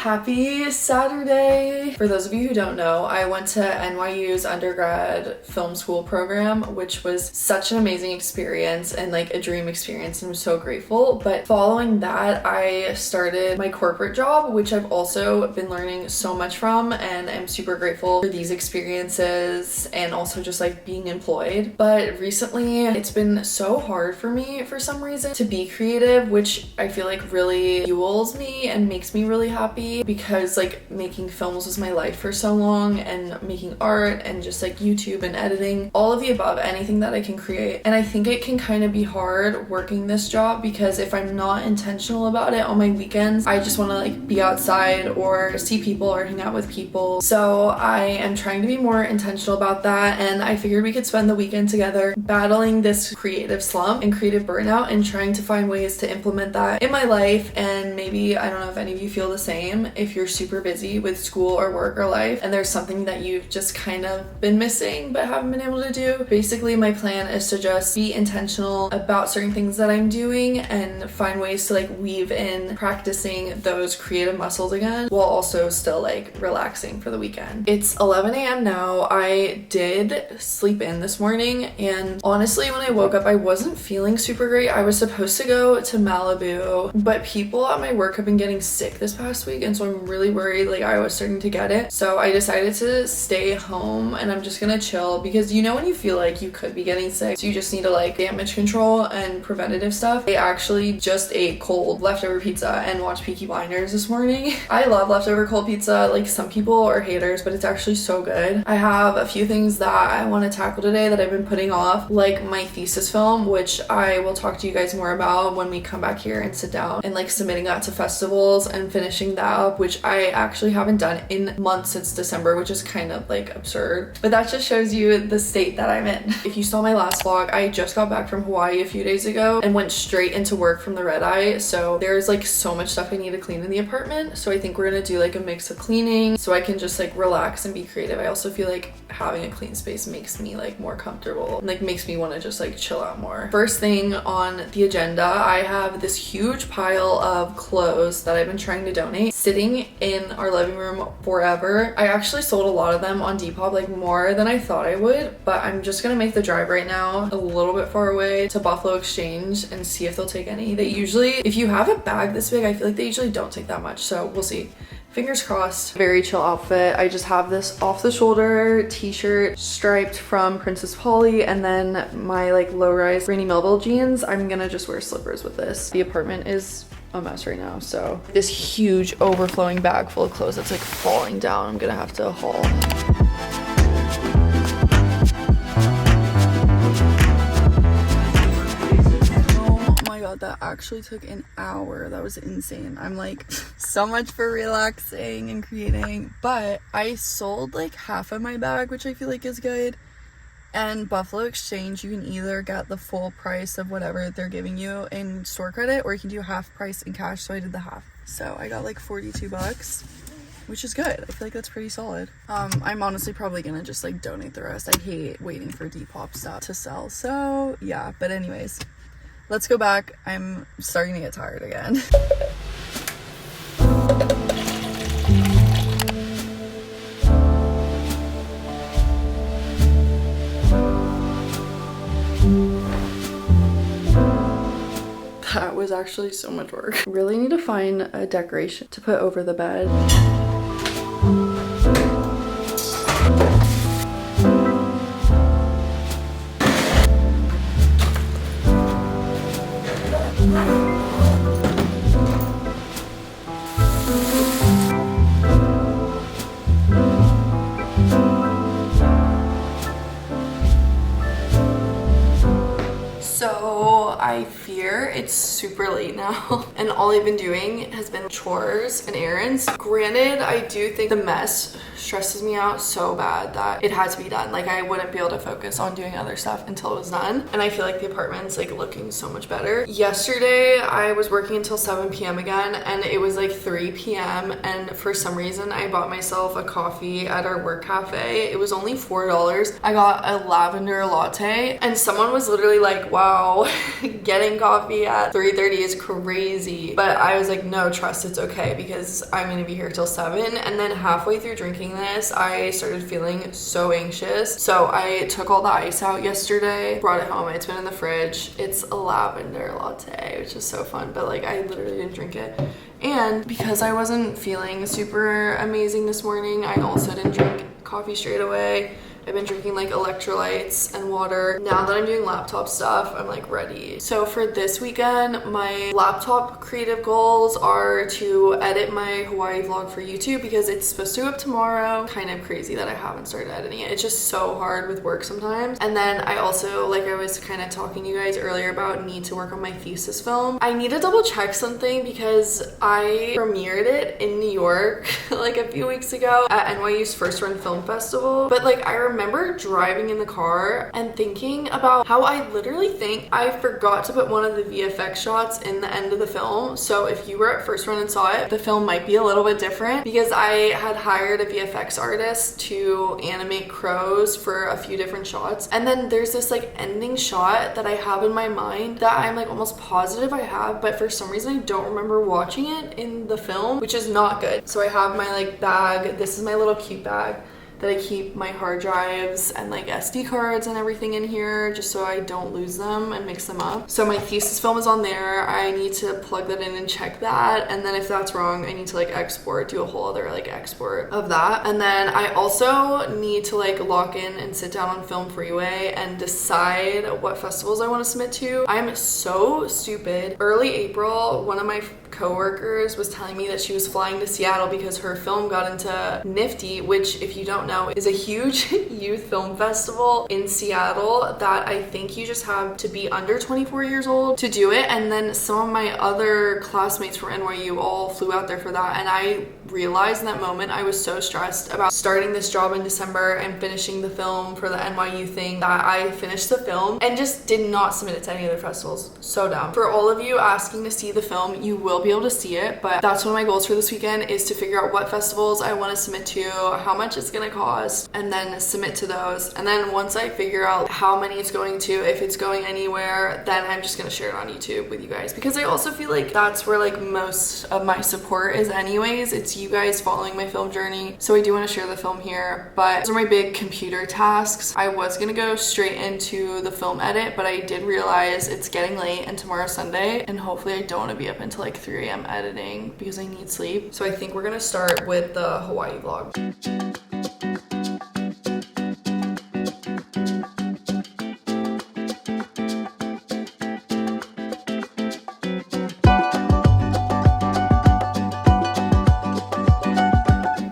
Happy Saturday! For those of you who don't know, I went to NYU's undergrad film school program, which was such an amazing experience and like a dream experience, and I'm so grateful. But following that, I started my corporate job, which I've also been learning so much from, and I'm super grateful for these experiences and also just like being employed. But recently, it's been so hard for me for some reason to be creative, which I feel like really fuels me and makes me really happy, because like making films was my life for so long, and making art and just like YouTube and editing, all of the above, anything that I can create. And I think it can kind of be hard working this job, because if I'm not intentional about it on my weekends, I just want to like be outside or see people or hang out with people. So I am trying to be more intentional about that, and I figured we could spend the weekend together battling this creative slump and creative burnout, and trying to find ways to implement that in my life. And maybe, I don't know if any of you feel the same, if you're super busy with school or work or life and there's something that you've just kind of been missing but haven't been able to do. Basically, my plan is to just be intentional about certain things that I'm doing and find ways to like weave in practicing those creative muscles again, while also still like relaxing for the weekend. It's 11 a.m. now. I did sleep in this morning, and honestly, when I woke up, I wasn't feeling super great. I was supposed to go to Malibu, but people at my work have been getting sick this past week, and so I'm really worried like I was starting to get it. So I decided to stay home, and I'm just gonna chill, because you know when you feel like you could be getting sick, so you just need to like damage control and preventative stuff. I actually just ate cold leftover pizza and watched Peaky Blinders this morning. I love leftover cold pizza. Like, some people are haters, but it's actually so good. I have a few things that I want to tackle today that I've been putting off, like my thesis film, which I will talk to you guys more about when we come back here and sit down, and like submitting that to festivals and finishing that up, which I actually haven't done in months since December, which is kind of like absurd, but that just shows you the state that I'm in. If you saw my last vlog, I just got back from Hawaii a few days ago and went straight into work from the red eye, so there's like so much stuff I need to clean in the apartment. So I think we're gonna do like a mix of cleaning so I can just like relax and be creative. I also feel like having a clean space makes me like more comfortable and like makes me want to just like chill out more. First thing on the agenda, I have this huge pile of clothes that I've been trying to donate sitting in our living room forever. I actually sold a lot of them on Depop, like more than I thought I would, but I'm just gonna make the drive right now a little bit far away to Buffalo Exchange and see if they'll take any. They usually, if you have a bag this big, I feel like they usually don't take that much, so we'll see. Fingers crossed. Very chill outfit. I just have this off the shoulder t-shirt striped from Princess Polly, and then my like low-rise Brandy Melville jeans. I'm gonna just wear slippers with this. The apartment is a mess right now, so this huge overflowing bag full of clothes that's like falling down, I'm gonna have to haul. That actually took an hour. That was insane. I'm like, so much for relaxing and creating, but I sold like half of my bag, which I feel like is good. And Buffalo Exchange, you can either get the full price of whatever they're giving you in store credit, or you can do half price in cash, so I did the half. So I got like 42 bucks, which is good. I feel like that's pretty solid. I'm honestly probably gonna just like donate the rest. I hate waiting for Depop stuff to sell, so yeah. But anyways, let's go back. I'm starting to get tired again. That was actually so much work. Really need to find a decoration to put over the bed. I fear it's super late now and all I've been doing has been chores and errands. Granted, I do think the mess stresses me out so bad that it has to be done. Like, I wouldn't be able to focus on doing other stuff until it was done, and I feel like the apartment's like looking so much better. Yesterday I was working until 7 p.m. again, and it was like 3 p.m. and for some reason I bought myself a coffee at our work cafe. It was only $4. I got a lavender latte, and someone was literally like, wow, getting coffee early at 3:30 is crazy. But I was like, no, trust, it's okay because I'm gonna be here till 7. And then halfway through drinking this, I started feeling so anxious. So I took all the ice out yesterday, brought it home. It's been in the fridge. It's a lavender latte, which is so fun, but like I literally didn't drink it. And because I wasn't feeling super amazing this morning, I also didn't drink coffee straight away. I've been drinking like electrolytes and water. Now that I'm doing laptop stuff, I'm like ready. So for this weekend, my laptop creative goals are to edit my Hawaii vlog for YouTube because it's supposed to go up tomorrow. Kind of crazy that I haven't started editing it. It's just so hard with work sometimes. And then I also, like I was kind of talking to you guys earlier about, need to work on my thesis film. I need to double check something because I premiered it in New York like a few weeks ago at NYU's First Run Film Festival. But like I remember driving in the car and thinking about how I literally think I forgot to put one of the VFX shots in the end of the film. So if you were at First Run and saw it, the film might be a little bit different because I had hired a VFX artist to animate crows for a few different shots. And then there's this like ending shot that I have in my mind that I'm like almost positive I have, but for some reason I don't remember watching it in the film, which is not good. So I have my like bag. This is my little cute bag that I keep my hard drives and like SD cards and everything in here just so I don't lose them and mix them up. So my thesis film is on there. I need to plug that in and check that. And then if that's wrong, I need to like export, do a whole other like export of that. And then I also need to like lock in and sit down on Film Freeway and decide what festivals I want to submit to. I'm so stupid. Early April, one of my coworkers was telling me that she was flying to Seattle because her film got into Nifty, which if you don't know is a huge youth film festival in Seattle that I think you just have to be under 24 years old to do it. And then some of my other classmates from NYU all flew out there for that, and I realized in that moment I was so stressed about starting this job in December and finishing the film for the NYU thing that I finished the film and just did not submit it to any other festivals. So dumb. For all of you asking to see the film, you will be able to see it, but that's one of my goals for this weekend is to figure out what festivals I want to submit to, how much it's gonna cost, and then submit to those. And then once I figure out how many it's going to, if it's going anywhere, then I'm just gonna share it on YouTube with you guys, because I also feel like that's where like most of my support is anyways. It's you guys following my film journey. So I do want to share the film here, but those are my big computer tasks. I was gonna go straight into the film edit, but I did realize it's getting late and tomorrow's Sunday, and hopefully I don't want to be up until like 3 a.m. editing because I need sleep. So I think we're gonna start with the Hawaii vlog.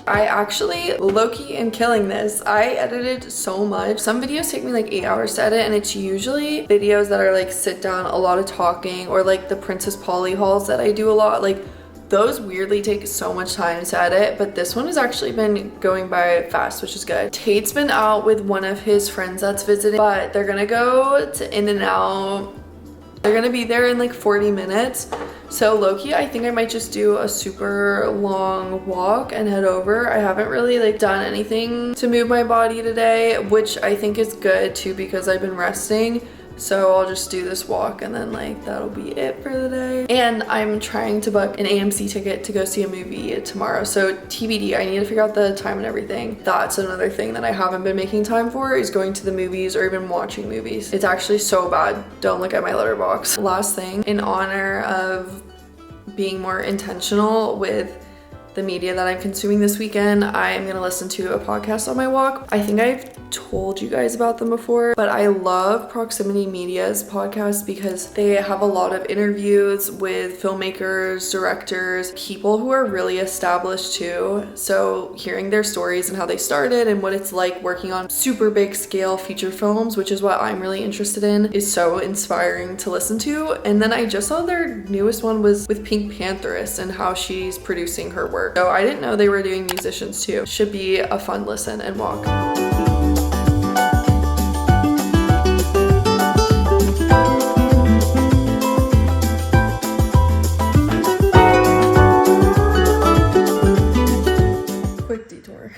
I actually low-key am killing this. I edited so much. Some videos take me like 8 hours to edit, and it's usually videos that are like sit down, a lot of talking, or like the Princess Polly hauls that I do a lot. Like those weirdly take so much time to edit, but this one has actually been going by fast, which is good. Tate's been out with one of his friends that's visiting, but they're gonna go to In-N-Out. They're gonna be there in like 40 minutes. So low-key, I think I might just do a super long walk and head over. I haven't really like done anything to move my body today, which I think is good too because I've been resting. So I'll just do this walk and then like that'll be it for the day. And I'm trying to book an AMC ticket to go see a movie tomorrow. So TBD, I need to figure out the time and everything. That's another thing that I haven't been making time for, is going to the movies or even watching movies. It's actually so bad. Don't look at my letterboxd. Last thing, in honor of being more intentional with the media that I'm consuming this weekend, I'm gonna listen to a podcast on my walk. I think I've told you guys about them before, but I love Proximity Media's podcast because they have a lot of interviews with filmmakers, directors, people who are really established too. So hearing their stories and how they started and what it's like working on super big scale feature films, which is what I'm really interested in, is so inspiring to listen to. And then I just saw their newest one was with Pink Pantheress and how she's producing her work. So I didn't know they were doing musicians too. Should be a fun listen and walk. Quick detour.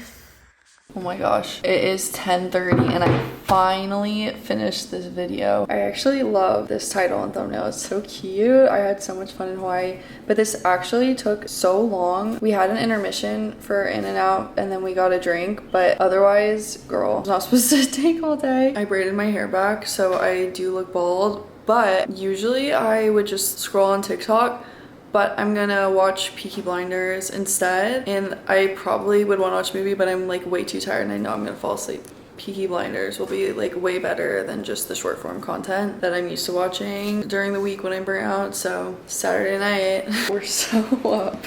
Oh my gosh, it is 10:30 and I finally finished this video. I actually love this title and thumbnail. It's so cute. I had so much fun in Hawaii, but this actually took so long. We had an intermission for In-N-Out and then we got a drink, but otherwise, girl, it's not supposed to take all day. I braided my hair back so I do look bald, but usually I would just scroll on TikTok, but I'm gonna watch Peaky Blinders instead, and I probably would want to watch a movie, but I'm like way too tired and I know I'm gonna fall asleep. Peaky Blinders will be like way better than just the short form content that I'm used to watching during the week when I'm burnt out. So Saturday night, we're so up.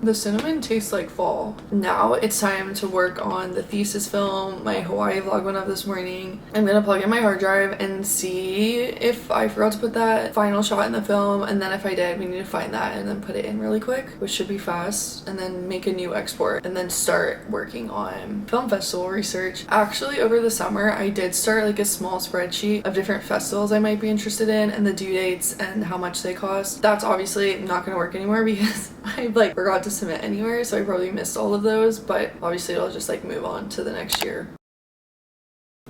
The cinnamon tastes like fall. Now it's time to work on the thesis film. My Hawaii vlog went up this morning. I'm gonna plug in my hard drive and see if I forgot to put that final shot in the film, and then if I did, we need to find that and then put it in really quick, which should be fast, and then make a new export and then start working on film festival research. Actually, over the summer, I did start like a small spreadsheet of different festivals I might be interested in and the due dates and how much they cost. That's obviously not gonna work anymore because I like forgot to submit anywhere, so I probably missed all of those, but obviously I'll just like move on to the next year.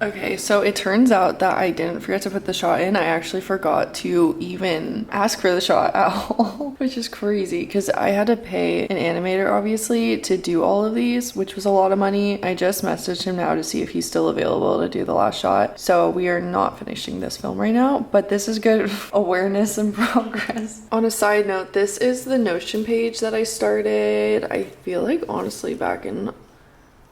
Okay, so it turns out that I didn't forget to put the shot in. I actually forgot to even ask for the shot at all, which is crazy because I had to pay an animator obviously to do all of these, which was a lot of money. I just messaged him now to see if he's still available to do the last shot. So we are not finishing this film right now, but this is good awareness and progress. On a side note, this is the Notion page that I started, I feel like honestly back in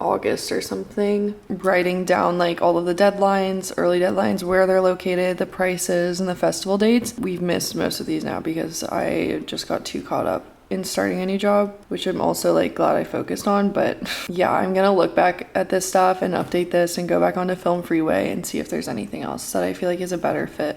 August or something, writing down like all of the deadlines, early deadlines, where they're located, the prices, and the festival dates. We've missed most of these now because I just got too caught up in starting a new job, which I'm also like glad I focused on. But yeah, I'm gonna look back at this stuff and update this and go back onto Film Freeway and see if there's anything else that I feel like is a better fit.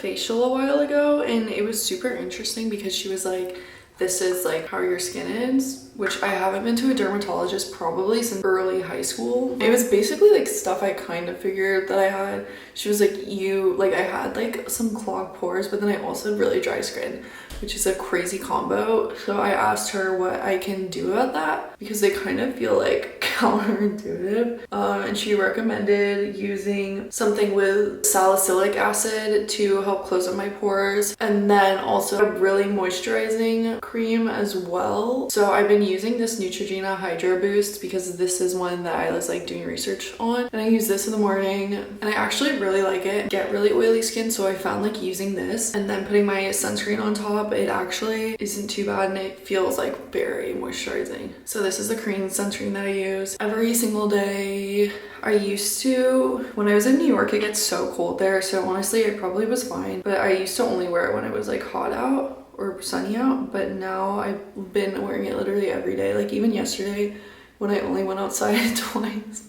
Facial a while ago, and it was super interesting because she was like, this is like how your skin is, which I haven't been to a dermatologist probably since early high school. It was basically like stuff I kind of figured that I had. She was like, I had like some clogged pores, but then I also had really dry skin, which is a crazy combo. So I asked her what I can do about that because they kind of feel like counterintuitive. And she recommended using something with salicylic acid to help close up my pores, and then also a really moisturizing cream as well. So I've been using this Neutrogena Hydro Boost because this is one that I was like doing research on, and I use this in the morning and I actually really like it. I get really oily skin, so I found like using this and then putting my sunscreen on top, it actually isn't too bad and it feels like very moisturizing. So this is the Korean sunscreen that I use every single day. I used to, when I was in New York, it gets so cold there, so honestly I probably was fine, but I used to only wear it when it was like hot out or sunny out, but now I've been wearing it literally every day. Like even yesterday when I only went outside twice,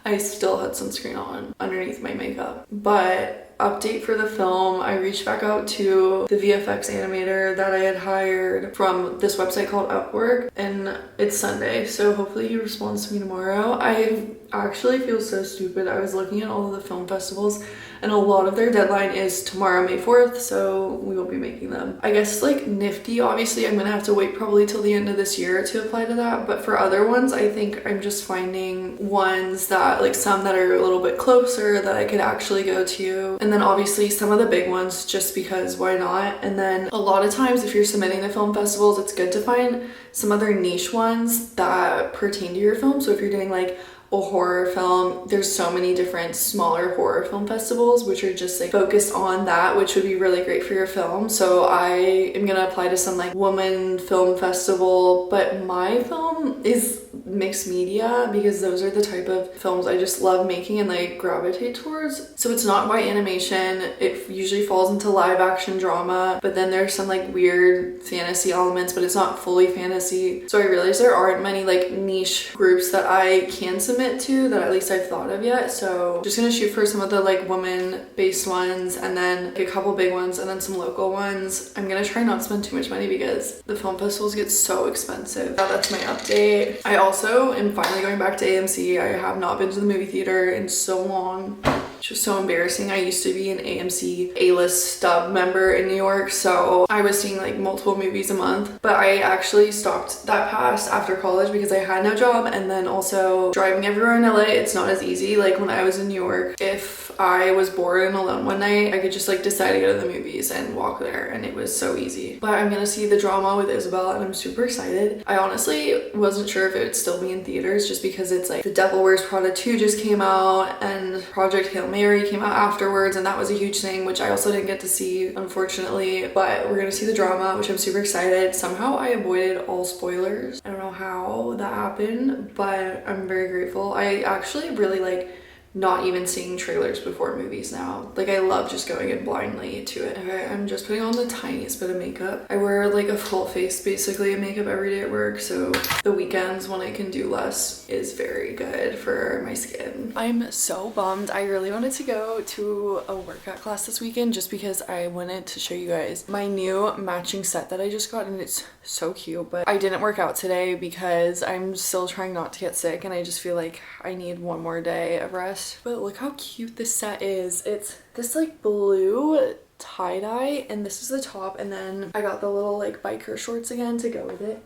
I still had sunscreen on underneath my makeup. But update for the film, I reached back out to the VFX animator that I had hired from this website called Upwork, and it's Sunday, so hopefully he responds to me tomorrow. I actually feel so stupid. I was looking at all of the film festivals and a lot of their deadline is tomorrow, May 4th, so we won't be making them. I guess like Nifty, obviously I'm gonna have to wait probably till the end of this year to apply to that, but for other ones I think I'm just finding ones that like some that are a little bit closer that I could actually go to, and then obviously some of the big ones just because why not. And then a lot of times if you're submitting to film festivals, it's good to find some other niche ones that pertain to your film. So if you're doing like a horror film. There's so many different smaller horror film festivals which are just like focused on that, which would be really great for your film. So I am gonna apply to some like woman film festival, but my film is mixed media because those are the type of films I just love making and like gravitate towards. So it's not by animation, it usually falls into live action drama, but then there's some like weird fantasy elements, but it's not fully fantasy. So I realized there aren't many like niche groups that I can submit to that at least I've thought of yet. So just gonna shoot for some of the like woman based ones and then like, a couple big ones and then some local ones. I'm gonna try not to spend too much money because the film festivals get so expensive. That's my update. I also am finally going back to AMC. I have not been to the movie theater in so long. It's just so embarrassing. I used to be an AMC A-list stub member in New York, so I was seeing like multiple movies a month, but I actually stopped that past after college because I had no job, and then also driving everywhere in LA, it's not as easy. Like when I was in New York, if I was bored and alone one night, I could just like decide to go to the movies and walk there, and it was so easy. But I'm gonna see The Drama with Isabel and I'm super excited. I honestly wasn't sure if it would still be in theaters just because it's like The Devil Wears Prada 2 just came out and Project Hail Mary came out afterwards, and that was a huge thing, which I also didn't get to see, unfortunately. But we're gonna see The Drama, which I'm super excited. Somehow I avoided all spoilers. I don't know how that happened, but I'm very grateful. I actually really like not even seeing trailers before movies now. Like I love just going in blindly to it. Okay, I'm just putting on the tiniest bit of makeup. I wear like a full face basically of makeup every day at work, so the weekends when I can do less is very good for my skin. I'm so bummed. I really wanted to go to a workout class this weekend just because I wanted to show you guys my new matching set that I just got, and it's so cute. But I didn't work out today because I'm still trying not to get sick and I just feel like I need one more day of rest. But look how cute this set is. It's this like blue tie-dye, and this is the top, and then I got the little like biker shorts again to go with it.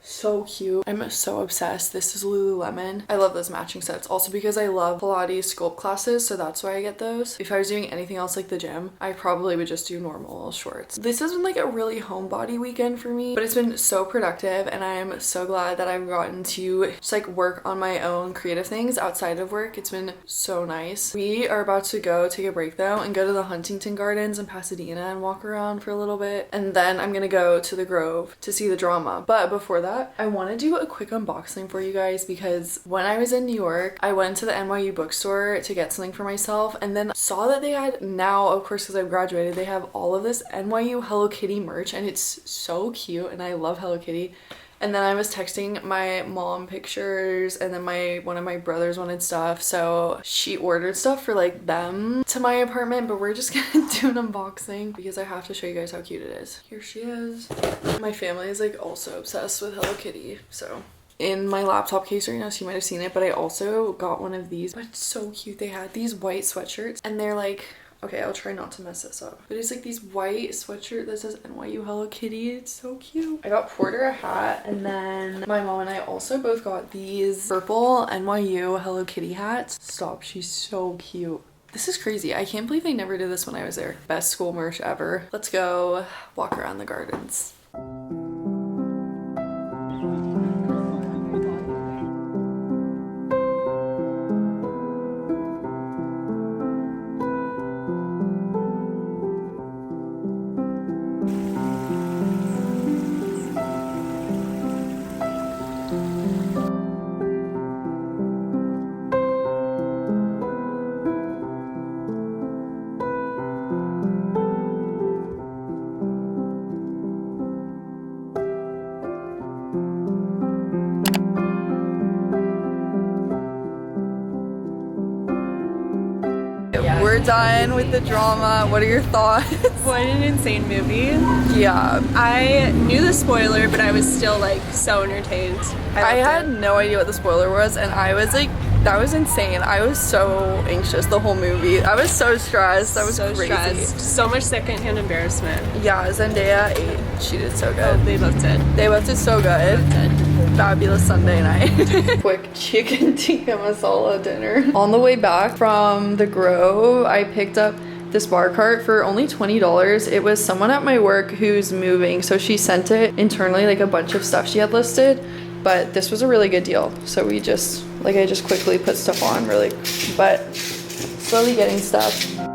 So cute. I'm so obsessed. This is Lululemon. I love those matching sets also because I love Pilates sculpt classes, so that's why I get those. If I was doing anything else like the gym, I probably would just do normal shorts. This has been like a really homebody weekend for me, but it's been so productive, and I'm so glad that I've gotten to just like work on my own creative things outside of work. It's been so nice. We are about to go take a break though and go to the Huntington Gardens in Pasadena and walk around for a little bit, and then I'm gonna go to the Grove to see The Drama. But before that, I want to do a quick unboxing for you guys because when I was in New York, I went to the NYU bookstore to get something for myself, and then saw that they had now, of course because I've graduated, they have all of this NYU Hello Kitty merch, and it's so cute and I love Hello Kitty. And then I was texting my mom pictures, and then one of my brothers wanted stuff, so she ordered stuff for like them to my apartment, but we're just gonna do an unboxing because I have to show you guys how cute it is. Here she is. My family is like also obsessed with Hello Kitty, so in my laptop case right now, so you might have seen it, but I also got one of these, but it's so cute. They had these white sweatshirts, and they're like, okay, I'll try not to mess this up, but it's like these white sweatshirt that says NYU Hello Kitty. It's so cute. I got Porter a hat, and then my mom and I also both got these purple NYU Hello Kitty hats. Stop, she's so cute. This is crazy. I can't believe they never did this when I was there. Best school merch ever. Let's go walk around the gardens. We're done with The Drama. What are your thoughts? What an insane movie. Yeah. I knew the spoiler, but I was still like so entertained. I had no idea what the spoiler was, and I was like, that was insane. I was so anxious the whole movie. I was so stressed. That was so crazy. Stressed. So much secondhand embarrassment. Yeah, Zendaya ate. She did so good. Oh, they both did. They both did so good. Fabulous Sunday night. Quick chicken tikka masala dinner. On the way back from the Grove, I picked up this bar cart for only $20. It was someone at my work who's moving, so she sent it internally, like a bunch of stuff she had listed, but this was a really good deal. So we just, like, I just quickly put stuff on really, but slowly getting stuff.